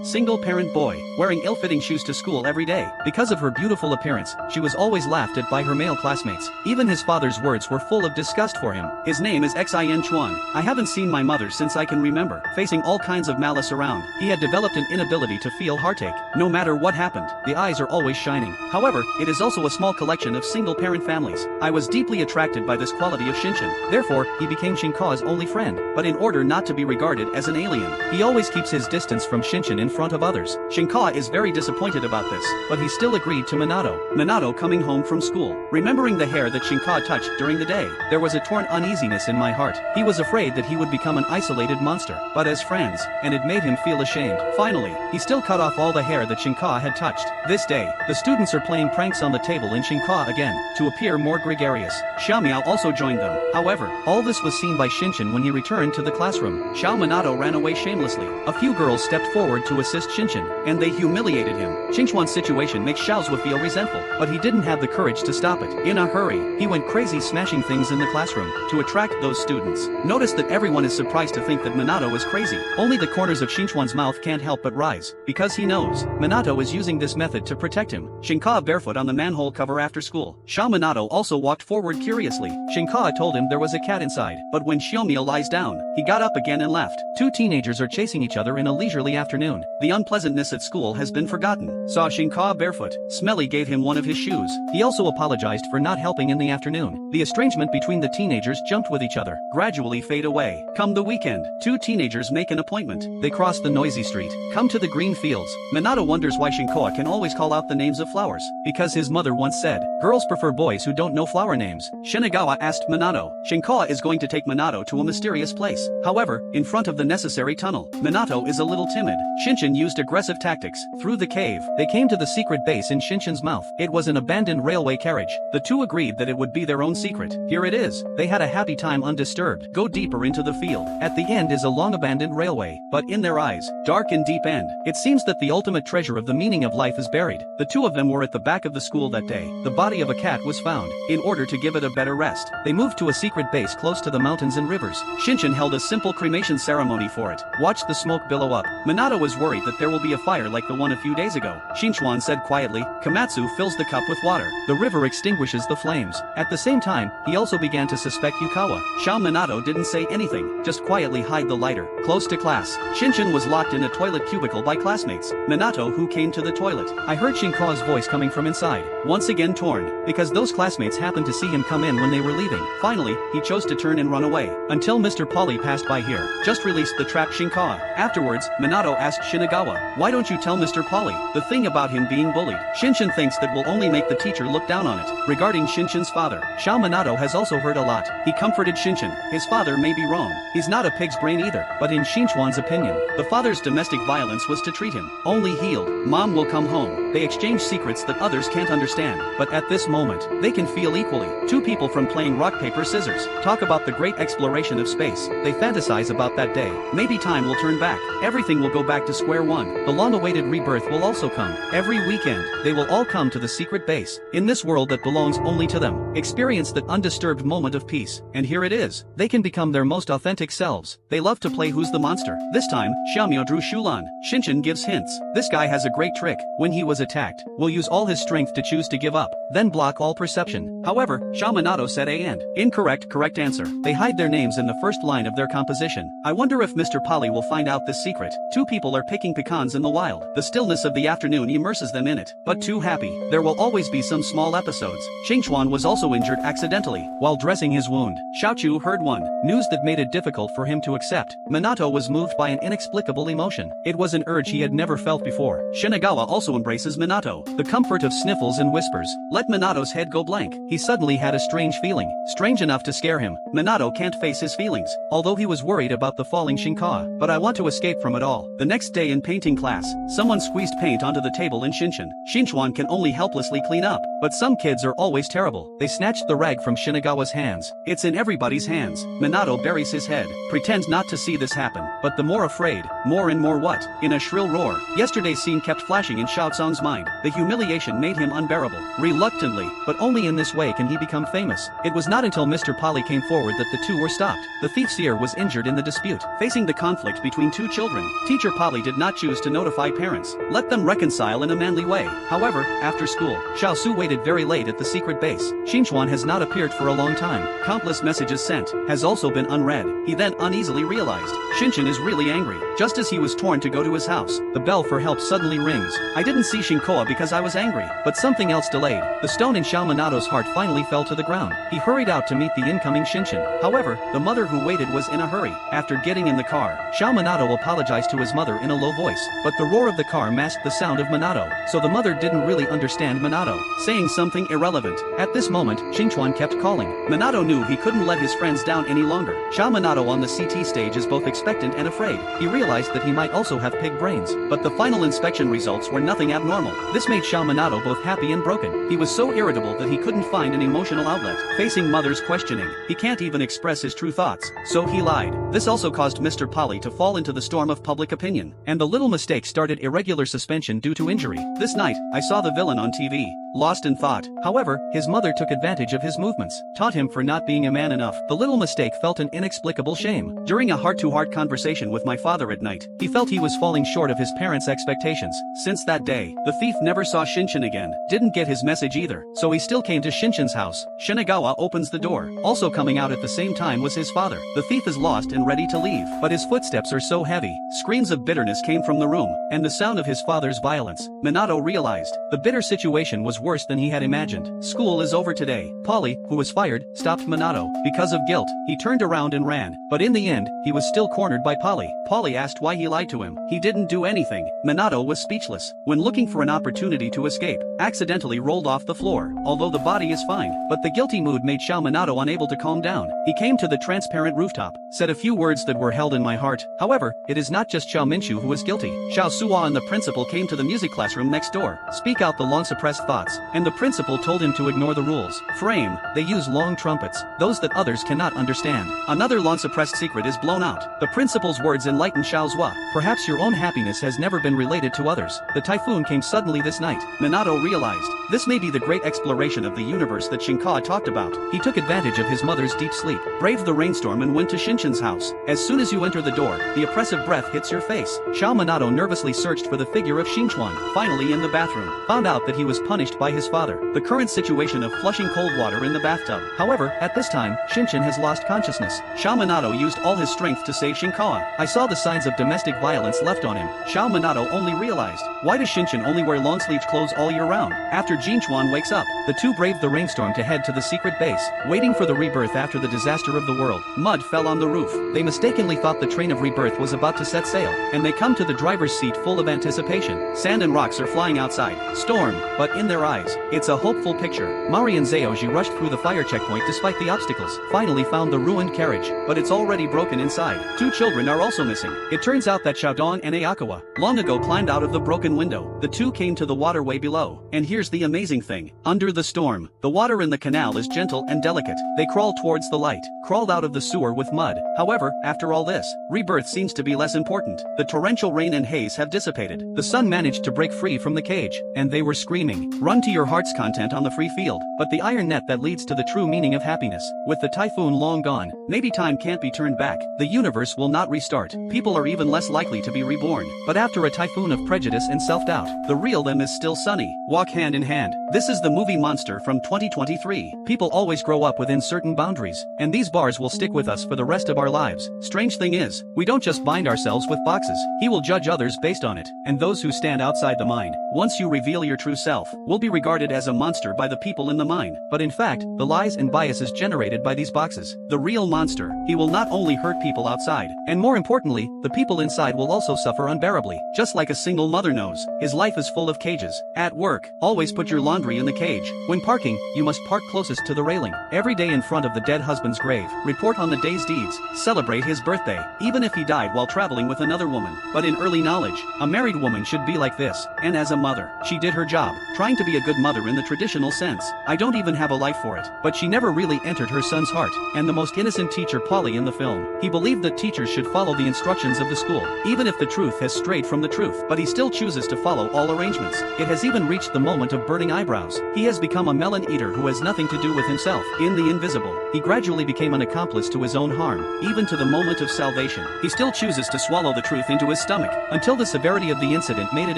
single-parent boy, wearing ill-fitting shoes to school every day. Because of her beautiful appearance, she was always laughed at by her male classmates. Even his father's words were full of disgust for him. His name is Xin Chuan. I haven't seen my mother since I can remember. Facing all kinds of malice around, he had developed an inability to feel heartache. No matter what happened, the eyes are always shining. However, it is also a small collection of single-parent families. I was deeply attracted by this quality of Shinshin. Therefore, he became Shinka's only friend. But in order not to be regarded as an alien, he always keeps his distance from Shinshin in front of others. Shinka is very disappointed about this, but he still agreed to Minato. Minato coming home from school. Remembering the hair that Shinka touched during the day, there was a torn uneasiness in my heart. He was afraid that he would become an isolated monster, but as friends, and it made him feel ashamed. Finally, he still cut off all the hair that Shinka had touched. This day, the students are playing pranks on the table in Shinka again, to appear more gregarious. Xiaomiao also joined them. However, all this was seen by Shinshin when he returned to the classroom. Xiao Minato ran away shamelessly. A few girls stepped forward to assist Shinshin, and they humiliated him. Xinchuan's situation makes Xiaozhua feel resentful, but he didn't have the courage to stop it. In a hurry, he went crazy smashing things in the classroom, to attract those students. Notice that everyone is surprised to think that Minato is crazy. Only the corners of Xinchuan's mouth can't help but rise, because he knows Minato is using this method to protect him. Shinka barefoot on the manhole cover after school. Xiao Minato also walked forward curiously. Shinka told him there was a cat inside, but when Xiaomiao lies down, he got up again and left. Two teenagers are chasing each other in a leisurely afternoon. The unpleasantness at school has been forgotten. Saw Shinka barefoot. Smelly gave him one of his shoes. He also apologized for not helping in the afternoon. The estrangement between the teenagers jumped with each other, gradually fade away. Come the weekend, two teenagers make an appointment. They cross the noisy street, come to the green fields. Minato wonders why Shinkoa can always call out the names of flowers. Because his mother once said, girls prefer boys who don't know flower names. Shinagawa asked Minato. Shinkoa is going to take Minato to a mysterious place. However, in front of the necessary tunnel, Minato is a little timid. Shinshin used aggressive tactics. Through the cave, they came to the secret base in Shinshin's mouth. It was an abandoned railway carriage. The two agreed that it would be their own secret. Here it is. They had a happy time undisturbed. Go deeper into the field. At the end is a long abandoned railway, but in their eyes, dark and deep end. It seems that the ultimate treasure of the meaning of life is buried. The two of them were at the back of the school that day. The body of a cat was found. In order to give it a better rest, they moved to a secret base close to the mountains and rivers. Shinshin held a simple cremation ceremony for it. Watched the smoke billow up. Minato was worried that there will be a fire like the one a few days ago. Shinchuan said quietly, Komatsu fills the cup with water. The river extinguishes the flames. At the same time, he also began to suspect Yukawa. Xiao Minato didn't say anything, just quietly hide the lighter. Close to class, Shinshin was locked in a toilet cubicle by classmates. Minato who came to the toilet. I heard Shinkawa's voice coming from inside. Once again torn, because those classmates happened to see him come in when they were leaving. Finally, he chose to turn and run away, until Mr. Polly passed by here. Just released the trapped Shinkawa. Afterwards, Minato asked Shinagawa, why don't you tell Mr. Polly the thing about him being bullied? Shinshin thinks that will only make the teacher look down on it. Regarding Shinshin's father, Xiao Minato has also heard a lot. He comforted Shinshin. His father may be wrong. He's not a pig's brain either. But in Shinchuan's opinion, the father's domestic violence was to treat him. Only healed. Mom will come home. They exchange secrets that others can't understand. But at this moment, they can feel equally. Two people from playing rock paper scissors talk about the great exploration of space. They fantasize about that day. Maybe time will turn back. Everything will go back to square one. The long-awaited rebirth will also come. Every weekend, they will all come to the secret base. In this world that belongs only to them, experience that undisturbed moment of peace. And here it is. They can become their most authentic selves. They love to play Who's the Monster. This time, Xiaomiao drew Shulan. Shinshin gives hints. This guy has a great trick. When he was attacked, will use all his strength to choose to give up, then block all perception. However, Xiao Minato said A and incorrect correct answer. They hide their names in the first line of their composition. I wonder if Mr. Polly will find out this secret. Two people are picking pecans in the wild. The stillness of the afternoon immerses them in it. But too happy. There will always be some small episodes. Xingchuan was also injured accidentally while dressing his wound. Xiaochu heard news that made it difficult for him to accept. Minato was moved by an inexplicable emotion. It was an urge he had never felt before. Shinagawa also embraces Minato. The comfort of sniffles and whispers let Minato's head go blank. He suddenly had a strange feeling, strange enough to scare him. Minato can't face his feelings, although he was worried about the falling Shinkawa. But I want to escape from it all. The next day in painting class, someone squeezed paint onto the table in Shinshin. Shinchuan can only helplessly clean up, but some kids are always terrible. They snatched the rag from Shinagawa's hands. It's in everybody's hands. Minato buries his head, pretends not to see this happen, but the more afraid, more and more what? In a shrill roar, yesterday's scene kept flashing in Xiao Tsang's mind. The humiliation made him unbearable. Reluctantly, but only in this way can he become famous. It was not until Mr. Polly came forward that the two were stopped. The thief's ear was injured in the dispute. Facing the conflict between two children, Teacher Polly did did not choose to notify parents. Let them reconcile in a manly way. However, after school, Xiao Su waited very late at the secret base. Xinchuan has not appeared for a long time. Countless messages sent has also been unread. He then uneasily realized Xinchen is really angry. Just as he was torn to go to his house, the bell for help suddenly rings. I didn't see Shinkoa because I was angry, but something else delayed. The stone in Xiao Minato's heart finally fell to the ground. He hurried out to meet the incoming Xinchen. However, the mother who waited was in a hurry. After getting in the car, Xiao Minato apologized to his mother in a low voice, but the roar of the car masked the sound of Minato, so the mother didn't really understand Minato, saying something irrelevant. At this moment, Xinchuan kept calling. Minato knew he couldn't let his friends down any longer. Xiao Minato on the CT stage is both expectant and afraid. He realized that he might also have pig brains, but the final inspection results were nothing abnormal. This made Xiao Minato both happy and broken. He was so irritable that he couldn't find an emotional outlet. Facing mother's questioning, he can't even express his true thoughts, so he lied. This also caused Mr. Polly to fall into the storm of public opinion, and the little mistake started irregular suspension due to injury. This night, I saw the villain on TV, lost in thought. However, his mother took advantage of his movements, taught him for not being a man enough. The little mistake felt an inexplicable shame. During a heart-to-heart conversation with my father at night, he felt he was falling short of his parents' expectations. Since that day, the thief never saw Xinchen again, didn't get his message either, so he still came to Shinchen's house. Shinagawa opens the door. Also coming out at the same time was his father. The thief is lost and ready to leave, but his footsteps are so heavy. Screams of bitterness came from the room, and the sound of his father's violence. Minato realized the bitter situation was worse than he had imagined. School is over today. Polly, who was fired, stopped Minato. Because of guilt, he turned around and ran, but in the end, he was still cornered by Polly. Polly asked why he lied to him. He didn't do anything. Minato was speechless. When looking for an opportunity to escape, accidentally rolled off the floor, although the body is fine, but the guilty mood made Xiao Minato unable to calm down. He came to the transparent rooftop, said a few words that were held in my heart. However, it is not just Xiao Minchu who is guilty. Xiao Suwa and the principal came to the music classroom next door, speak out the long-suppressed thoughts, and the principal told him to ignore the rules. Frame, they use long trumpets, those that others cannot understand. Another long-suppressed secret is blown out. The principal's words enlightened Xiao Zhua. Perhaps your own happiness has never been related to others. The typhoon came suddenly this night. Minato realized this may be the great exploration of the universe that Shinkawa talked about. He took advantage of his mother's deep sleep, braved the rainstorm and went to Shinchen's house. As soon as you enter the door, the oppressive breath hits your face. Xiao Minato nervously searched for the figure of Xinchuan, finally in the bathroom, found out that he was punished by his father. The current situation of flushing cold water in the bathtub. However, at this time, Xinchen has lost consciousness. Xiao Minato used all his strength to save Shinkawa. I saw the signs of domestic violence left on him. Xiao Minato only realized, why does Xinchen only wear long-sleeved clothes all year round? After Jinchuan wakes up, the two braved the rainstorm to head to the secret base, waiting for the rebirth after the disaster of the world. Mud fell on the roof. They mistakenly thought the train of rebirth was about to set sail, and they come to the driver's seat full of anticipation. Sand and rocks are flying outside. Storm, but in their eyes, it's a hopeful picture. Mari and Zaoji rushed through the fire checkpoint despite the obstacles, finally found the ruined carriage, but it's already broken inside. Two children are also missing. It turns out that Xiaodong and Ayakawa long ago climbed out of the broken window. The two came to the waterway below, and here's the amazing thing. Under the storm, the water in the canal is gentle and delicate. They crawl towards the light, crawled out of the sewer with mud. However, after all this, rebirth seems to be less important. The torrential rain and haze have dissipated. The sun managed to break free from the cage, and they were screaming, "Run to your heart's content on the free field." But the iron net that leads to the true meaning of happiness. With the typhoon long gone, maybe time can't be turned back. The universe will not restart. People are even less likely to be reborn. But after a typhoon of prejudice and self-doubt, the real them is still sunny. Walk hand in hand. This is the movie Monster from 2023. People always grow up within certain boundaries, and these bars will stick with us for the rest of our lives. Strange thing is, we don't just bind ourselves with boxes. He will judge others based on it, and those who stand outside the mind, once you reveal your true self, will be regarded as a monster by the people in the mind. But in fact, the lies and biases generated by these boxes, the real monster, he will not only hurt people outside, and more importantly, the people inside will also suffer unbearably. Just like a single mother knows, his life is full of cages. At work, always put your laundry in the cage. When parking, you must park closest to the railing. Every day in front of the dead husband's grave, report on the day's deeds, celebrate his birthday, even if he died while traveling with another woman. But in early knowledge, a married woman should be like this, and as a mother, she did her job, trying to be a good mother in the traditional sense. I don't even have a life for it, but she never really entered her son's heart. And the most innocent teacher Polly in the film, he believed that teachers should follow the instructions of the school, even if the truth has strayed from the truth, but he still chooses to follow all arrangements. It has even reached the moment of burning eyebrows. eyebrows. He has become a melon eater who has nothing to do with himself. In The Invisible, he gradually became an accomplice to his own harm, even to the moment of salvation. He still chooses to swallow the truth into his stomach, until the severity of the incident made it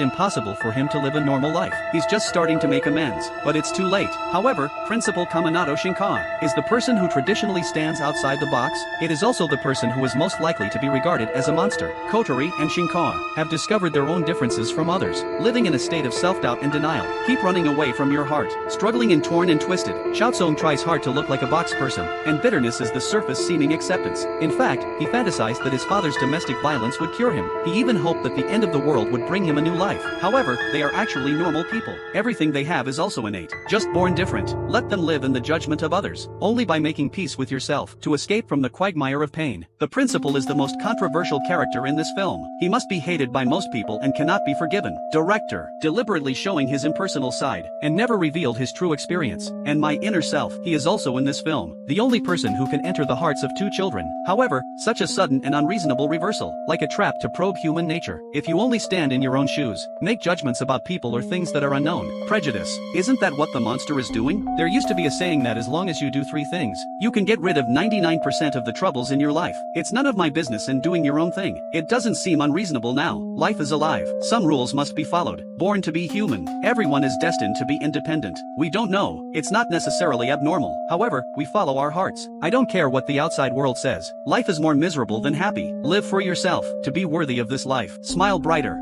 impossible for him to live a normal life. He's just starting to make amends, but it's too late. However, Principal Kaminato Shinkawa is the person who traditionally stands outside the box. It is also the person who is most likely to be regarded as a monster. Kotori and Shinkawa have discovered their own differences from others, living in a state of self-doubt and denial. Keep running away from your heart. Struggling and torn and twisted, Xiaozong tries hard to look like a box person, and bitterness is the surface-seeming acceptance. In fact, he fantasized that his father's domestic violence would cure him. He even hoped that the end of the world would bring him a new life. However, they are actually normal people. Everything they have is also innate, just born different. Let them live in the judgment of others, only by making peace with yourself to escape from the quagmire of pain. The principal is the most controversial character in this film. He must be hated by most people and cannot be forgiven. Director, deliberately showing his impersonal side, and never revealed his true experience. And my inner self, he is also in this film, the only person who can enter the hearts of two children. However, such a sudden and unreasonable reversal, like a trap to probe human nature. If you only stand in your own shoes, make judgments about people or things that are unknown. Prejudice. Isn't that what the monster is doing? There used to be a saying that as long as you do three things, you can get rid of 99% of the troubles in your life. It's none of my business in doing your own thing. It doesn't seem unreasonable now. Life is alive. Some rules must be followed. Born to be human. Everyone is destined to be independent. We don't know. It's not necessarily abnormal. However, we follow our hearts. I don't care what the outside world says. Life is more miserable than happy. Live for yourself, to be worthy of this life. Smile brighter.